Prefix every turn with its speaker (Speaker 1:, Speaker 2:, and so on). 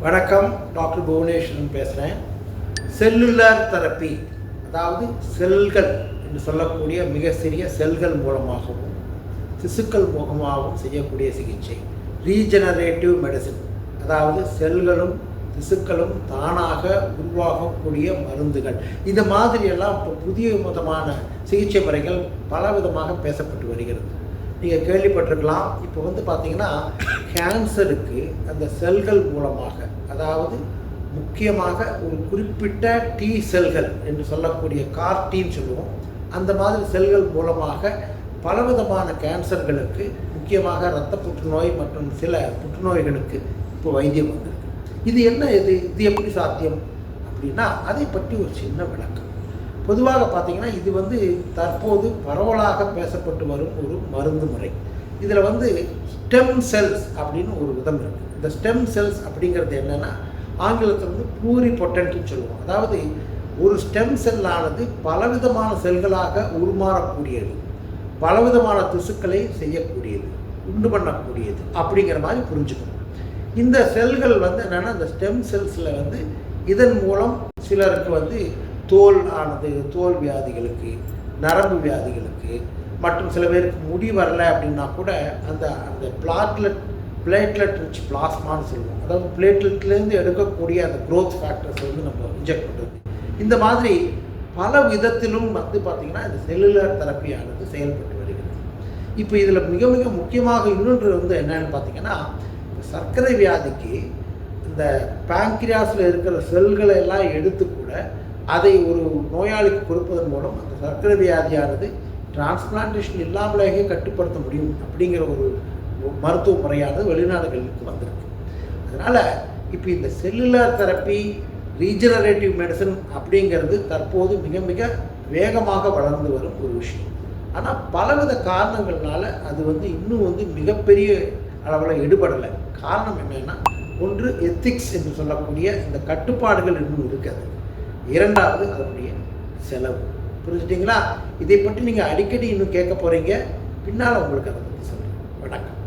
Speaker 1: வணக்கம், டாக்டர் புவனேஸ்வரன் பேசுகிறேன். Cellular therapy, அதாவது செல்கள் என்று சொல்லக்கூடிய மிக சிறிய செல்கள் மூலமாகவும் திசுக்கள் மூலமாகவும் செய்யக்கூடிய சிகிச்சை. ரீஜெனரேட்டிவ் மெடிசின், அதாவது செல்களும் திசுக்களும் தானாக உருவாகக்கூடிய மருந்துகள். இந்த மாதிரியெல்லாம் இப்போ புதிய விதமான சிகிச்சை முறைகள் பலவிதமாக பேசப்பட்டு வருகிறது. நீங்கள் கேள்விப்பட்டிருக்கலாம். இப்போ பார்த்தீங்கன்னா கேன்சருக்கு அந்த செல்கள் மூலமாக, அதாவது முக்கியமாக ஒரு குறிப்பிட்ட டி செல்கள் என்று சொல்லக்கூடிய கார்டின்னு சொல்லுவோம், அந்த மாதிரி செல்கள் மூலமாக பலவிதமான கேன்சர்களுக்கு, முக்கியமாக இரத்த புற்றுநோய் மற்றும் சில புற்றுநோய்களுக்கு இப்போ வைத்தியம் வந்திருக்கு. இது என்ன, இது எப்படி சாத்தியம் அப்படின்னா அதை பற்றி ஒரு சின்ன விளக்கம். பொதுவாக பார்த்தீங்கன்னா இது தற்போது பரவலாக பேசப்பட்டு வரும் ஒரு மருந்து முறை. இதில் ஸ்டெம் செல்ஸ் அப்படின்னு ஒரு விதம் இருக்குது. இந்த ஸ்டெம் செல்ஸ் அப்படிங்கிறது என்னென்னா, ஆங்கிலத்தில் ப்ளூரிபொட்டன்ட்னு சொல்லுவோம். அதாவது ஒரு ஸ்டெம் செல்லானது பலவிதமான செல்களாக உருமாறக்கூடியது, பலவிதமான திசுக்களை செய்யக்கூடியது, உண்டு பண்ணக்கூடியது அப்படிங்கிற மாதிரி புரிஞ்சுக்கணும். இந்த செல்கள் என்னென்னா, இந்த ஸ்டெம் செல்ஸில் இதன் மூலம் சிலருக்கு தோல் ஆனது, தோல் வியாதிகளுக்கு, நரம்பு வியாதிகளுக்கு, மற்றும் சில பேருக்கு முடி வரலை அப்படின்னா கூட அந்த அந்த பிளேட்லெட் ரிச் பிளாஸ்மான்னு சொல்லுவோம். அதாவது பிளேட்லெட்லேருந்து எடுக்கக்கூடிய அந்த க்ரோத் ஃபேக்டர்ஸ் நம்ம இன்ஜெக்ட் பண்ணுறது. இந்த மாதிரி பல விதத்திலும் பார்த்திங்கன்னா இந்த செல்லுலார் தெரப்பியானது செயல்பட்டு வருகிறது. இப்போ இதில் மிக மிக முக்கியமாக இன்னொன்று என்னென்னு பார்த்திங்கன்னா, சர்க்கரை வியாதிக்கு இந்த பேங்க்ரியாஸில் இருக்கிற செல்களை எல்லாம் எடுத்து கூட அதை ஒரு நோயாளிக்கு கொடுப்பதன் மூலம் அந்த சர்க்கரை வியாதியானது டிரான்ஸ்பிளான்டேஷன் இல்லாமலேயே கட்டுப்படுத்த முடியும் அப்படிங்கிற ஒரு மருத்துவ முறையானது வெளிநாடுகளுக்கு வந்திருக்கு. அதனால் இப்போ இந்த செல்லுலார் தெரப்பி, ரீஜெனரேட்டிவ் மெடிசன் அப்படிங்கிறது தற்போது மிக மிக வேகமாக வளர்ந்து வரும் ஒரு விஷயம். ஆனால் பலவித காரணங்கள்னால அது இன்னும் மிகப்பெரிய அளவில் எடுபடலை. காரணம் என்னென்னா, ஒன்று எத்திக்ஸ் என்று சொல்லக்கூடிய இந்த கட்டுப்பாடுகள் இன்னும் இருக்காது. இரண்டாவது அதனுடைய செலவு. புரிஞ்சுட்டிங்களா? இதை பற்றி நீங்கள் அடிக்கடி இன்னும் கேட்க போகிறீங்க. பின்னால் உங்களுக்கு அதை பற்றி சொல்கிறேன். வணக்கம்.